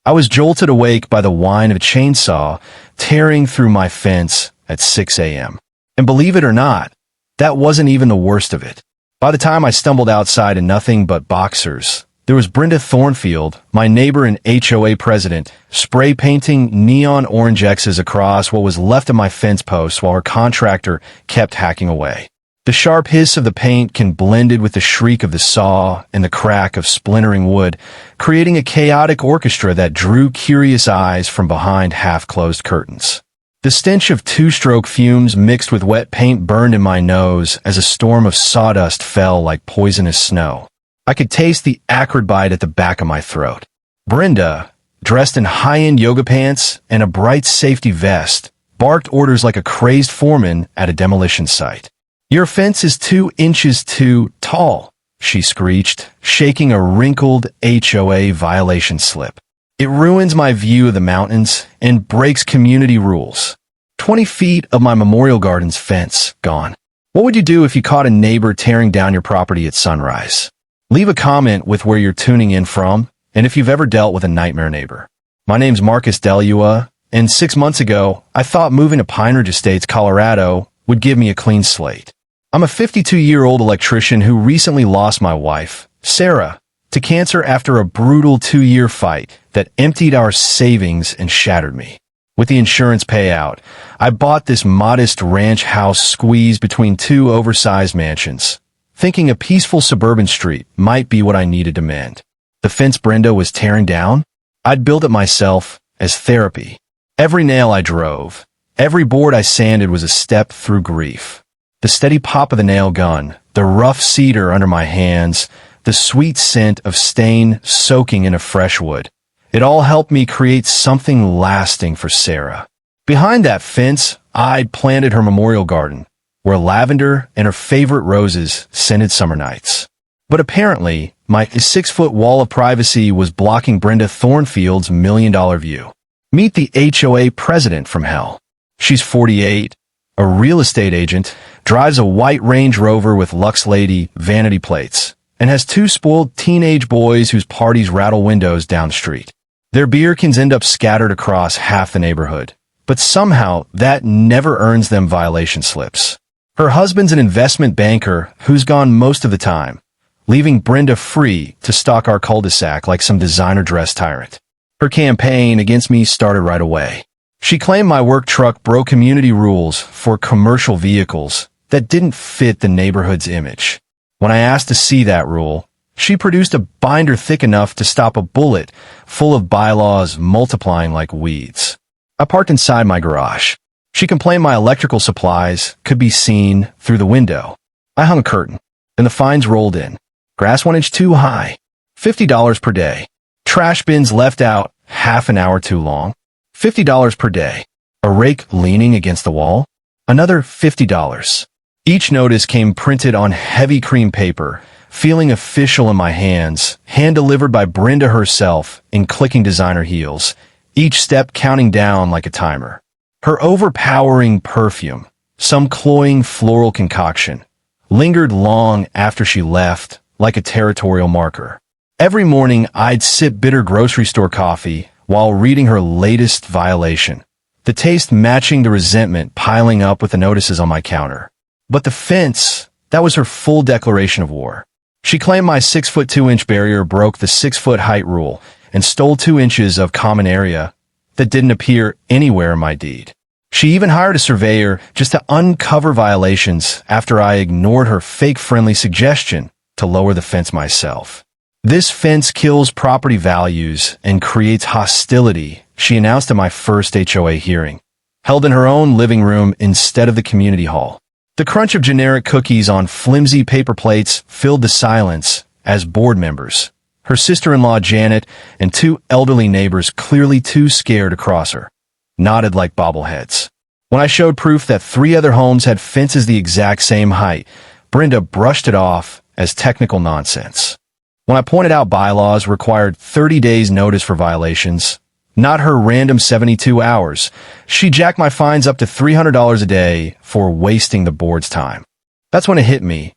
I was jolted awake by the whine of a chainsaw tearing through my fence at 6 a.m. And believe it or not, that wasn't even the worst of it. By the time I stumbled outside in nothing but boxers, there was Brenda Thornfield, my neighbor and HOA president, spray painting neon orange X's across what was left of my fence posts while her contractor kept hacking away. The sharp hiss of the paint blended with the shriek of the saw and the crack of splintering wood, creating a chaotic orchestra that drew curious eyes from behind half-closed curtains. The stench of two-stroke fumes mixed with wet paint burned in my nose as a storm of sawdust fell like poisonous snow. I could taste the acrid bite at the back of my throat. Brenda, dressed in high-end yoga pants and a bright safety vest, barked orders like a crazed foreman at a demolition site. "Your fence is 2 inches too tall," she screeched, shaking a wrinkled HOA violation slip. "It ruins my view of the mountains and breaks community rules. 20 feet of my Memorial Gardens fence gone. What would you do if you caught a neighbor tearing down your property at sunrise? Leave a comment with where you're tuning in from and if you've ever dealt with a nightmare neighbor. My name's Marcus Delua, and 6 months ago, I thought moving to Pine Ridge Estates, Colorado would give me a clean slate. I'm a 52-year-old electrician who recently lost my wife, Sarah, to cancer after a brutal 2-year fight that emptied our savings and shattered me. With the insurance payout, I bought this modest ranch house squeezed between 2 oversized mansions, thinking a peaceful suburban street might be what I needed to mend. The fence Brenda was tearing down? I'd built it myself as therapy. Every nail I drove, every board I sanded was a step through grief. The steady pop of the nail gun, the rough cedar under my hands, the sweet scent of stain soaking into fresh wood. It all helped me create something lasting for Sarah. Behind that fence, I'd planted her memorial garden, where lavender and her favorite roses scented summer nights. But apparently, my 6-foot wall of privacy was blocking Brenda Thornfield's $1 million view. Meet the HOA president from hell. She's 48, a real estate agent, drives a white Range Rover with Lux Lady vanity plates, and has 2 spoiled teenage boys whose parties rattle windows down the street. Their beer cans end up scattered across half the neighborhood, but somehow that never earns them violation slips. Her husband's an investment banker who's gone most of the time, leaving Brenda free to stalk our cul-de-sac like some designer dress tyrant. Her campaign against me started right away. She claimed my work truck broke community rules for commercial vehicles that didn't fit the neighborhood's image. When I asked to see that rule, she produced a binder thick enough to stop a bullet full of bylaws multiplying like weeds. I parked inside my garage. She complained my electrical supplies could be seen through the window. I hung a curtain, and the fines rolled in. Grass 1 inch too high, $50 per day. Trash bins left out half an hour too long, $50 per day. A rake leaning against the wall, another $50. Each notice came printed on heavy cream paper, feeling official in my hands, hand-delivered by Brenda herself in clicking designer heels, each step counting down like a timer. Her overpowering perfume, some cloying floral concoction, lingered long after she left, like a territorial marker. Every morning, I'd sip bitter grocery store coffee while reading her latest violation, the taste matching the resentment piling up with the notices on my counter. But the fence, that was her full declaration of war. She claimed my 6-foot 2-inch barrier broke the 6-foot height rule and stole 2 inches of common area that didn't appear anywhere in my deed. She even hired a surveyor just to uncover violations after I ignored her fake-friendly suggestion to lower the fence myself. "This fence kills property values and creates hostility," she announced at my first HOA hearing, held in her own living room instead of the community hall. The crunch of generic cookies on flimsy paper plates filled the silence as board members, her sister-in-law Janet, and 2 elderly neighbors clearly too scared to cross her, nodded like bobbleheads. When I showed proof that 3 other homes had fences the exact same height, Brenda brushed it off as technical nonsense. When I pointed out bylaws required 30 days notice for violations, not her random 72 hours, she jacked my fines up to $300 a day for wasting the board's time. That's when it hit me.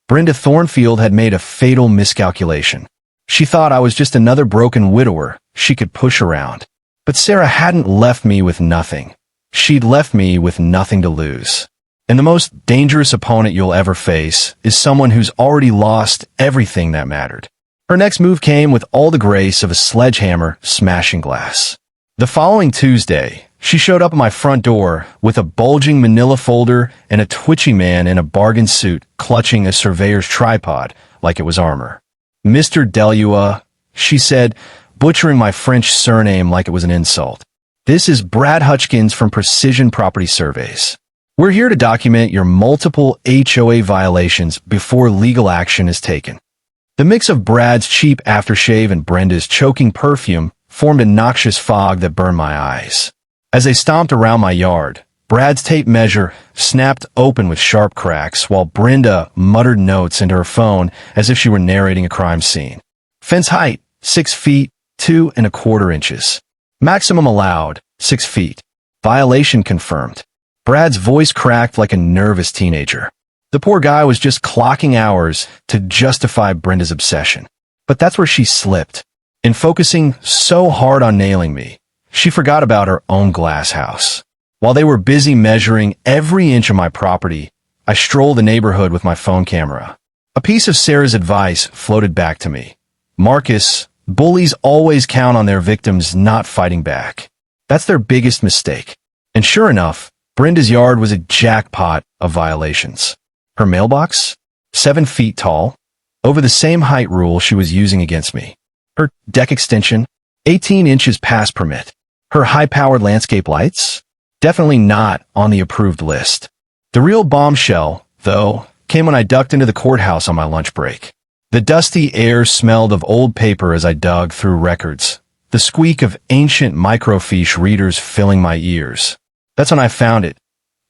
Brenda Thornfield had made a fatal miscalculation. She thought I was just another broken widower she could push around. But Sarah hadn't left me with nothing. She'd left me with nothing to lose. And the most dangerous opponent you'll ever face is someone who's already lost everything that mattered. Her next move came with all the grace of a sledgehammer smashing glass. The following Tuesday, she showed up at my front door with a bulging manila folder and a twitchy man in a bargain suit clutching a surveyor's tripod like it was armor. "Mr. Delua," she said, butchering my French surname like it was an insult. "This is Brad Hutchkins from Precision Property Surveys. We're here to document your multiple HOA violations before legal action is taken." The mix of Brad's cheap aftershave and Brenda's choking perfume formed a noxious fog that burned my eyes. As they stomped around my yard, Brad's tape measure snapped open with sharp cracks, while Brenda muttered notes into her phone as if she were narrating a crime scene. Fence height, 6 feet, 2¼ inches. Maximum allowed, 6 feet. Violation confirmed. Brad's voice cracked like a nervous teenager. The poor guy was just clocking hours to justify Brenda's obsession. But that's where she slipped. In focusing so hard on nailing me, she forgot about her own glass house. While they were busy measuring every inch of my property, I strolled the neighborhood with my phone camera. A piece of Sarah's advice floated back to me. "Marcus, bullies always count on their victims not fighting back. That's their biggest mistake." And sure enough, Brenda's yard was a jackpot of violations. Her mailbox? 7 feet tall, over the same height rule she was using against me. Her deck extension? 18 inches past permit. Her high-powered landscape lights? Definitely not on the approved list. The real bombshell, though, came when I ducked into the courthouse on my lunch break. The dusty air smelled of old paper as I dug through records, the squeak of ancient microfiche readers filling my ears. That's when I found it.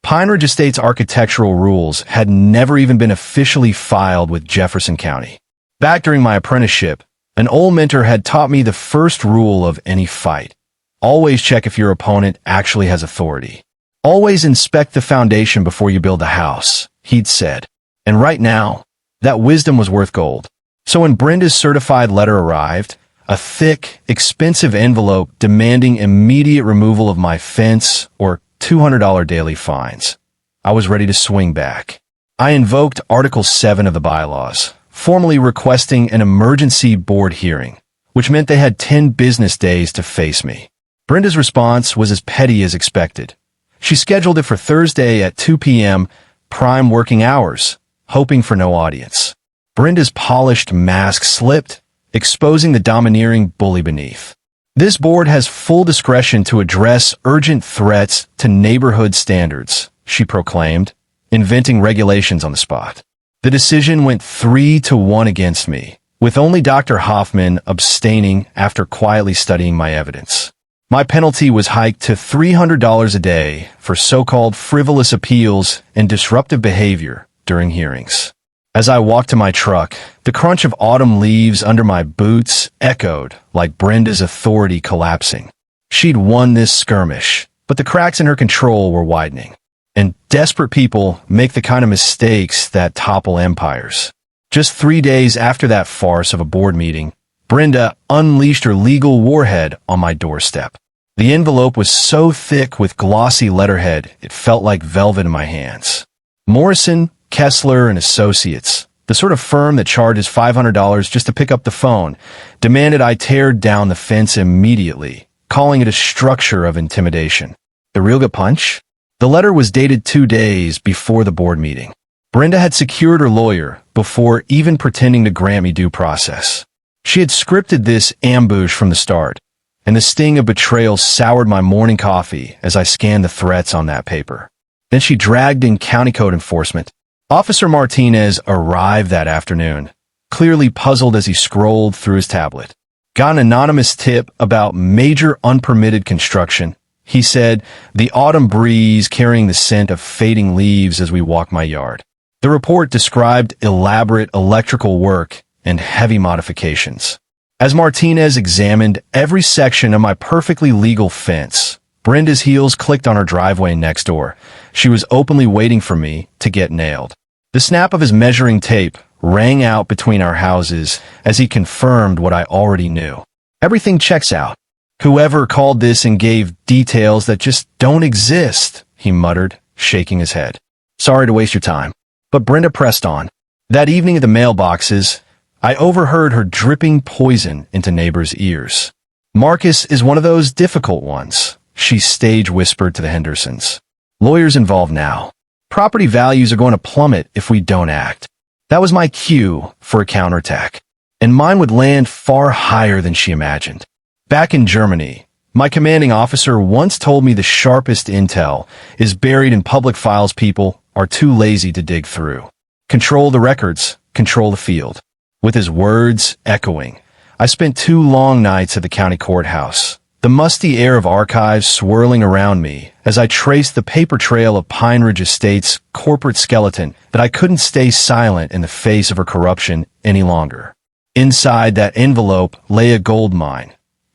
Pine Ridge Estate's architectural rules had never even been officially filed with Jefferson County. Back during my apprenticeship, an old mentor had taught me the first rule of any fight. Always check if your opponent actually has authority. Always inspect the foundation before you build a house, he'd said. And right now, that wisdom was worth gold. So when Brenda's certified letter arrived, a thick, expensive envelope demanding immediate removal of my fence or $200 daily fines, I was ready to swing back. I invoked Article 7 of the bylaws, formally requesting an emergency board hearing, which meant they had 10 business days to face me. Brenda's response was as petty as expected. She scheduled it for Thursday at 2 p.m., prime working hours, hoping for no audience. Brenda's polished mask slipped, exposing the domineering bully beneath. "This board has full discretion to address urgent threats to neighborhood standards," she proclaimed, inventing regulations on the spot. The decision went 3-1 against me, with only Dr. Hoffman abstaining after quietly studying my evidence. My penalty was hiked to $300 a day for so-called frivolous appeals and disruptive behavior during hearings. As I walked to my truck, the crunch of autumn leaves under my boots echoed like Brenda's authority collapsing. She'd won this skirmish, but the cracks in her control were widening. And desperate people make the kind of mistakes that topple empires. Just 3 days after that farce of a board meeting, Brenda unleashed her legal warhead on my doorstep. The envelope was so thick with glossy letterhead it felt like velvet in my hands. Morrison, Kessler and Associates, the sort of firm that charges $500 just to pick up the phone, demanded I tear down the fence immediately, calling it a structure of intimidation. The real good punch? The letter was dated 2 days before the board meeting. Brenda had secured her lawyer before even pretending to grant me due process. She had scripted this ambush from the start, and the sting of betrayal soured my morning coffee as I scanned the threats on that paper. Then she dragged in county code enforcement. Officer Martinez arrived that afternoon, clearly puzzled as he scrolled through his tablet. Got an anonymous tip about major unpermitted construction. He said, the autumn breeze carrying the scent of fading leaves as we walk my yard. The report described elaborate electrical work and heavy modifications. As Martinez examined every section of my perfectly legal fence, Brenda's heels clicked on her driveway next door. She was openly waiting for me to get nailed. The snap of his measuring tape rang out between our houses as he confirmed what I already knew. Everything checks out. Whoever called this and gave details that just don't exist, he muttered, shaking his head. Sorry to waste your time. But Brenda pressed on. That evening at the mailboxes, I overheard her dripping poison into neighbors' ears. Marcus is one of those difficult ones, she stage whispered to the Hendersons. Lawyers involved now. Property values are going to plummet if we don't act. That was my cue for a counterattack. And mine would land far higher than she imagined. Back in Germany, my commanding officer once told me the sharpest intel is buried in public files people are too lazy to dig through. Control the records, control the field. With his words echoing, I spent 2 long nights at the county courthouse, the musty air of archives swirling around me as I traced the paper trail of Pine Ridge Estate's corporate skeleton that I couldn't stay silent in the face of her corruption any longer. Inside that envelope lay a gold mine.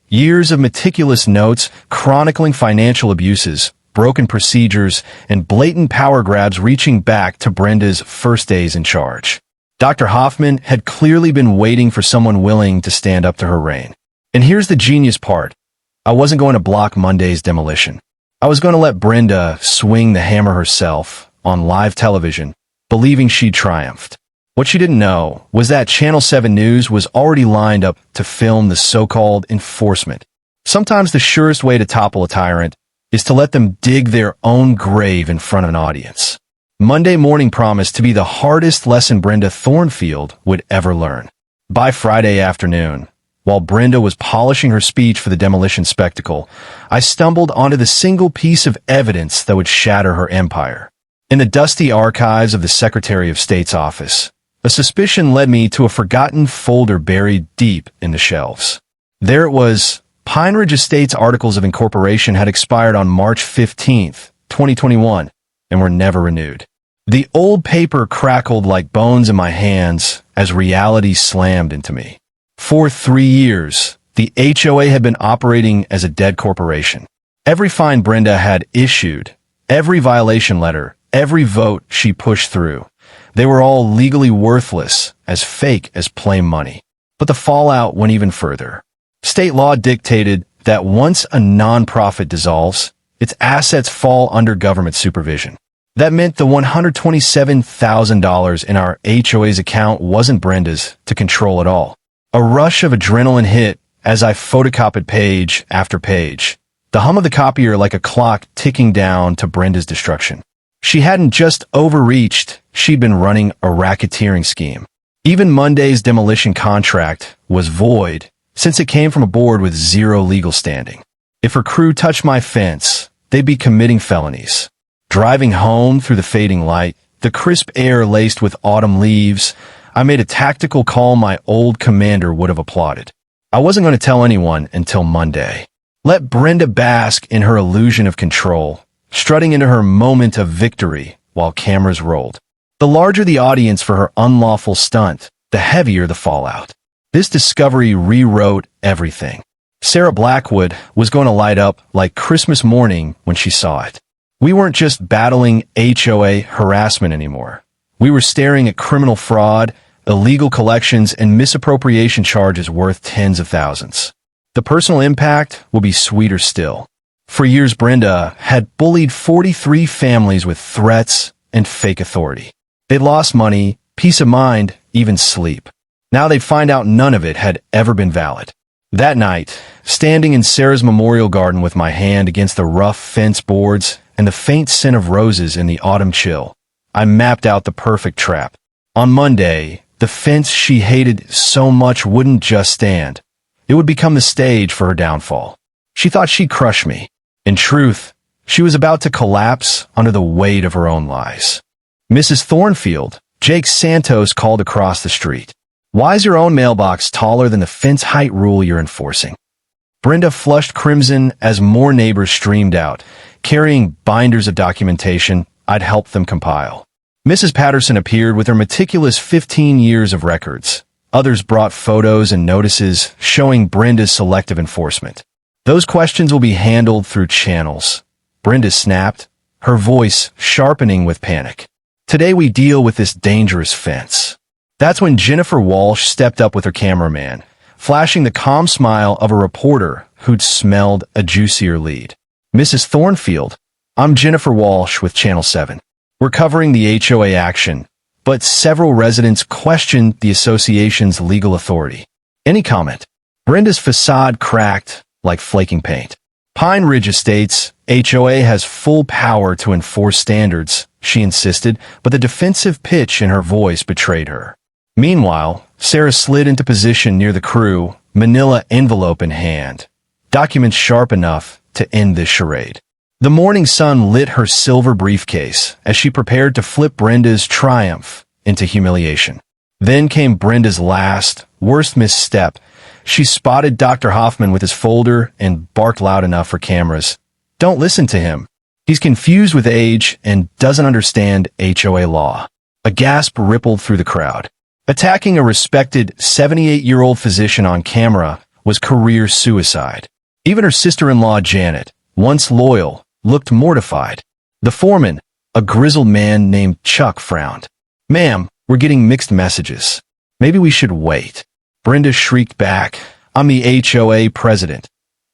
Years of meticulous notes chronicling financial abuses, broken procedures, and blatant power grabs reaching back to Brenda's first days in charge. Dr. Hoffman had clearly been waiting for someone willing to stand up to her reign. And here's the genius part. I wasn't going to block Monday's demolition. I was going to let Brenda swing the hammer herself on live television, believing she'd triumphed. What she didn't know was that Channel 7 News was already lined up to film the so-called enforcement. Sometimes the surest way to topple a tyrant is to let them dig their own grave in front of an audience. Monday morning promised to be the hardest lesson Brenda Thornfield would ever learn. By Friday afternoon, while Brenda was polishing her speech for the demolition spectacle, I stumbled onto the single piece of evidence that would shatter her empire. In the dusty archives of the Secretary of State's office, a suspicion led me to a forgotten folder buried deep in the shelves. There it was. Pine Ridge Estate's articles of incorporation had expired on March 15th, 2021, and were never renewed. The old paper crackled like bones in my hands as reality slammed into me. For 3 years, the HOA had been operating as a dead corporation. Every fine Brenda had issued, every violation letter, every vote she pushed through, they were all legally worthless, as fake as plain money. But the fallout went even further. State law dictated that once a nonprofit dissolves, its assets fall under government supervision. That meant the $127,000 in our HOA's account wasn't Brenda's to control at all. A rush of adrenaline hit as I photocopied page after page, the hum of the copier like a clock ticking down to Brenda's destruction. She hadn't just overreached, she'd been running a racketeering scheme. Even Monday's demolition contract was void, since it came from a board with zero legal standing. If her crew touched my fence, they'd be committing felonies. Driving home through the fading light, the crisp air laced with autumn leaves, I made a tactical call my old commander would have applauded. I wasn't going to tell anyone until Monday. Let Brenda bask in her illusion of control, strutting into her moment of victory while cameras rolled. The larger the audience for her unlawful stunt, the heavier the fallout. This discovery rewrote everything. Sarah Blackwood was going to light up like Christmas morning when she saw it. We weren't just battling HOA harassment anymore. We were staring at criminal fraud, illegal collections, and misappropriation charges worth tens of thousands. The personal impact will be sweeter still. For years, Brenda had bullied 43 families with threats and fake authority. They'd lost money, peace of mind, even sleep. Now they'd find out none of it had ever been valid. That night, standing in Sarah's memorial garden with my hand against the rough fence boards and the faint scent of roses in the autumn chill, I mapped out the perfect trap. On Monday, the fence she hated so much wouldn't just stand. It would become the stage for her downfall. She thought she'd crush me. In truth, she was about to collapse under the weight of her own lies. Mrs. Thornfield, Jake Santos called across the street. Why is your own mailbox taller than the fence height rule you're enforcing? Brenda flushed crimson as more neighbors streamed out, carrying binders of documentation I'd helped them compile. Mrs. Patterson appeared with her meticulous 15 years of records. Others brought photos and notices showing Brenda's selective enforcement. Those questions will be handled through channels. Brenda snapped, her voice sharpening with panic. Today we deal with this dangerous fence. That's when Jennifer Walsh stepped up with her cameraman, flashing the calm smile of a reporter who'd smelled a juicier lead. Mrs. Thornfield, I'm Jennifer Walsh with Channel 7. We're covering the HOA action, but several residents questioned the association's legal authority. Any comment? Brenda's facade cracked like flaking paint. Pine Ridge Estates, HOA has full power to enforce standards, she insisted, but the defensive pitch in her voice betrayed her. Meanwhile, Sarah slid into position near the crew, manila envelope in hand. Documents sharp enough to end this charade. The morning sun lit her silver briefcase as she prepared to flip Brenda's triumph into humiliation. Then came Brenda's last, worst misstep. She spotted Dr. Hoffman with his folder and barked loud enough for cameras. Don't listen to him. He's confused with age and doesn't understand HOA law. A gasp rippled through the crowd. Attacking a respected 78-year-old physician on camera was career suicide. Even her sister-in-law, Janet, once loyal, looked mortified. The foreman, a grizzled man named Chuck, frowned. Ma'am, we're getting mixed messages. Maybe we should wait. Brenda shrieked back. I'm the HOA president.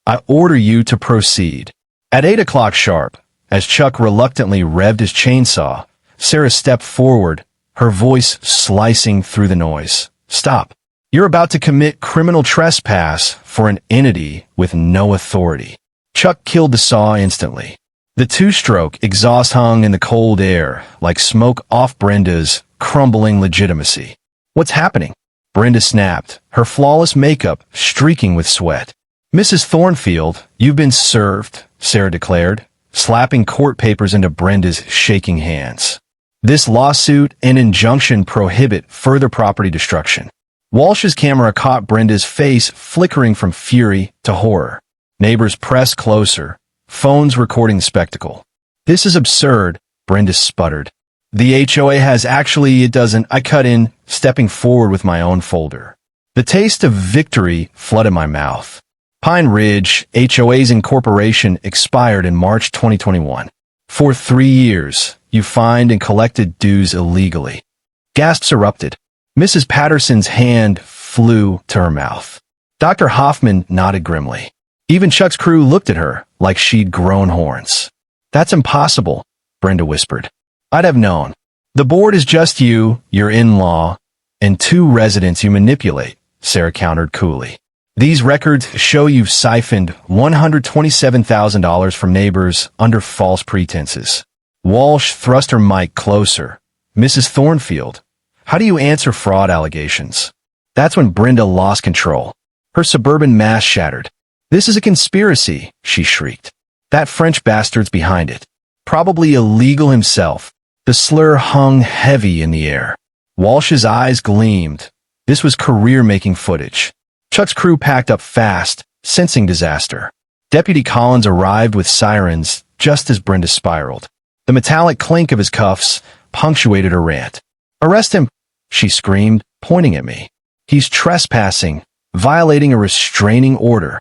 I order you to proceed. At 8 o'clock sharp, as Chuck reluctantly revved his chainsaw, Sarah stepped forward, her voice slicing through the noise. Stop. You're about to commit criminal trespass for an entity with no authority. Chuck killed the saw instantly. The two-stroke exhaust hung in the cold air like smoke off Brenda's crumbling legitimacy. What's happening? Brenda snapped, her flawless makeup streaking with sweat. Mrs. Thornfield, you've been served, Sarah declared, slapping court papers into Brenda's shaking hands. This lawsuit and injunction prohibit further property destruction. Walsh's camera caught Brenda's face flickering from fury to horror. Neighbors pressed closer, phones recording the spectacle. This is absurd, Brenda sputtered. The HOA has actually, it doesn't. I cut in, stepping forward with my own folder. The taste of victory flooded my mouth. Pine Ridge, HOA's incorporation expired in March 2021. For 3 years, you fined and collected dues illegally. Gasps erupted. Mrs. Patterson's hand flew to her mouth. Dr. Hoffman nodded grimly. Even Chuck's crew looked at her like she'd grown horns. That's impossible, Brenda whispered. I'd have known. The board is just you, your in-law, and 2 residents you manipulate, Sarah countered coolly. These records show you've siphoned $127,000 from neighbors under false pretenses. Walsh thrust her mic closer. Mrs. Thornfield, how do you answer fraud allegations? That's when Brenda lost control. Her suburban mask shattered. This is a conspiracy, she shrieked. That French bastard's behind it. Probably illegal himself. The slur hung heavy in the air. Walsh's eyes gleamed. This was career-making footage. Chuck's crew packed up fast, sensing disaster. Deputy Collins arrived with sirens just as Brenda spiraled. The metallic clink of his cuffs punctuated her rant. Arrest him, she screamed, pointing at me. He's trespassing, violating a restraining order.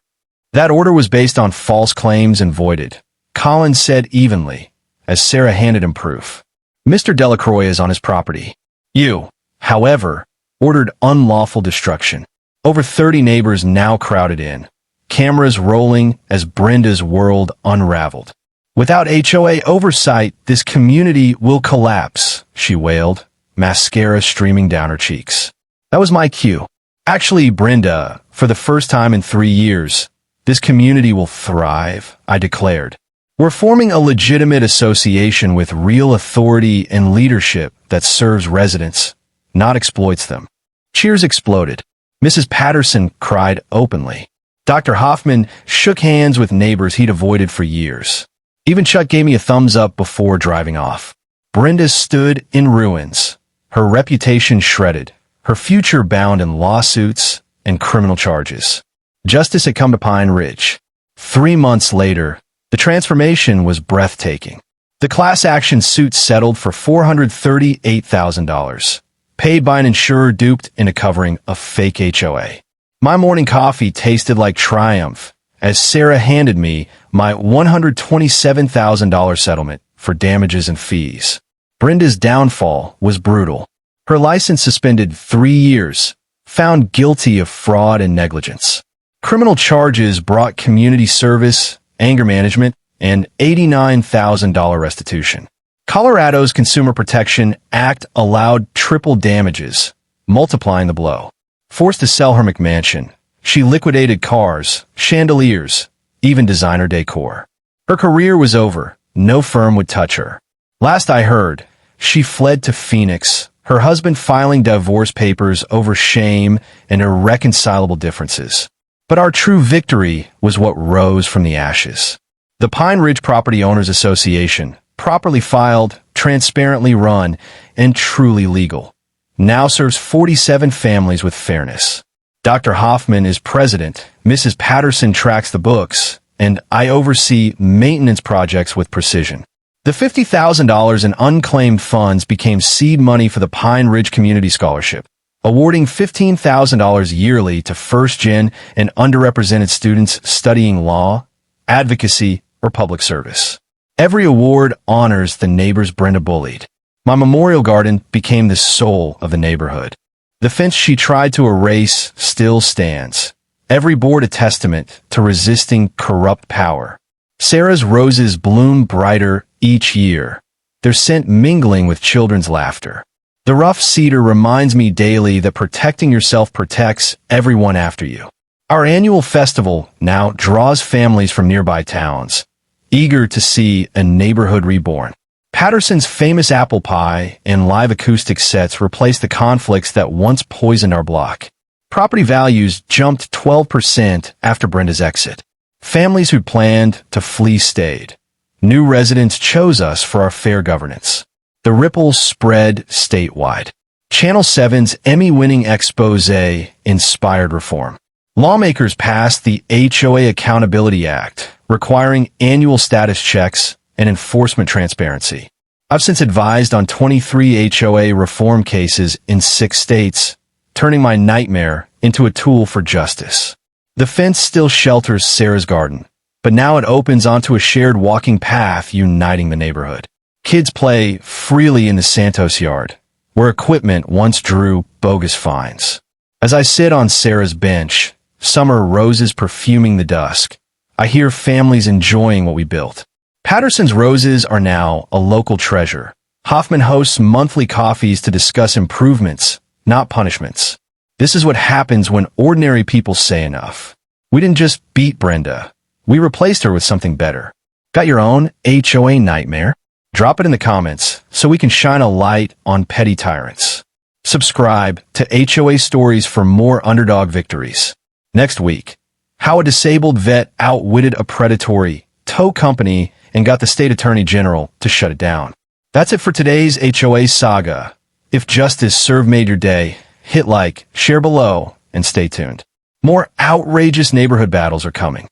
That order was based on false claims and voided, Collins said evenly, as Sarah handed him proof. Mr. Delacroix is on his property. You, however, ordered unlawful destruction. Over 30 neighbors now crowded in, cameras rolling as Brenda's world unraveled. Without HOA oversight, this community will collapse, she wailed, mascara streaming down her cheeks. That was my cue. Actually, Brenda, for the first time in 3 years, this community will thrive, I declared. We're forming a legitimate association with real authority and leadership that serves residents, not exploits them. Cheers exploded. Mrs. Patterson cried openly. Dr. Hoffman shook hands with neighbors he'd avoided for years. Even Chuck gave me a thumbs up before driving off. Brenda stood in ruins, her reputation shredded, her future bound in lawsuits and criminal charges. Justice had come to Pine Ridge. 3 months later, the transformation was breathtaking. The class action suit settled for $438,000, paid by an insurer duped into covering a fake HOA. My morning coffee tasted like triumph as Sarah handed me my $127,000 settlement for damages and fees. Brenda's downfall was brutal. Her license suspended 3 years, found guilty of fraud and negligence. Criminal charges brought community service, anger management, and $89,000 restitution. Colorado's Consumer Protection Act allowed triple damages, multiplying the blow. Forced to sell her McMansion, she liquidated cars, chandeliers, even designer decor. Her career was over. No firm would touch her. Last I heard, she fled to Phoenix, her husband filing divorce papers over shame and irreconcilable differences. But our true victory was what rose from the ashes. The Pine Ridge Property Owners Association, properly filed, transparently run, and truly legal, now serves 47 families with fairness. Dr. Hoffman is president, Mrs. Patterson tracks the books, and I oversee maintenance projects with precision. The $50,000 in unclaimed funds became seed money for the Pine Ridge Community Scholarship, awarding $15,000 yearly to first-gen and underrepresented students studying law, advocacy, or public service. Every award honors the neighbors Brenda bullied. My memorial garden became the soul of the neighborhood. The fence she tried to erase still stands. Every board a testament to resisting corrupt power. Sarah's roses bloom brighter each year, their scent mingling with children's laughter. The rough cedar reminds me daily that protecting yourself protects everyone after you. Our annual festival now draws families from nearby towns, eager to see a neighborhood reborn. Patterson's famous apple pie and live acoustic sets replaced the conflicts that once poisoned our block. Property values jumped 12% after Brenda's exit. Families who planned to flee stayed. New residents chose us for our fair governance. The ripples spread statewide. Channel 7's Emmy-winning expose inspired reform. Lawmakers passed the HOA Accountability Act, requiring annual status checks and enforcement transparency. I've since advised on 23 HOA reform cases in 6 states, turning my nightmare into a tool for justice. The fence still shelters Sarah's garden, but now it opens onto a shared walking path uniting the neighborhood. Kids play freely in the Santos yard, where equipment once drew bogus fines. As I sit on Sarah's bench, summer roses perfuming the dusk, I hear families enjoying what we built. Patterson's Roses are now a local treasure. Hoffman hosts monthly coffees to discuss improvements, not punishments. This is what happens when ordinary people say enough. We didn't just beat Brenda. We replaced her with something better. Got your own HOA nightmare? Drop it in the comments so we can shine a light on petty tyrants. Subscribe to HOA Stories for more underdog victories. Next week, how a disabled vet outwitted a predatory tow company and got the state attorney general to shut it down. That's it for today's HOA saga. If justice served made your day, hit like, share below, and stay tuned. More outrageous neighborhood battles are coming.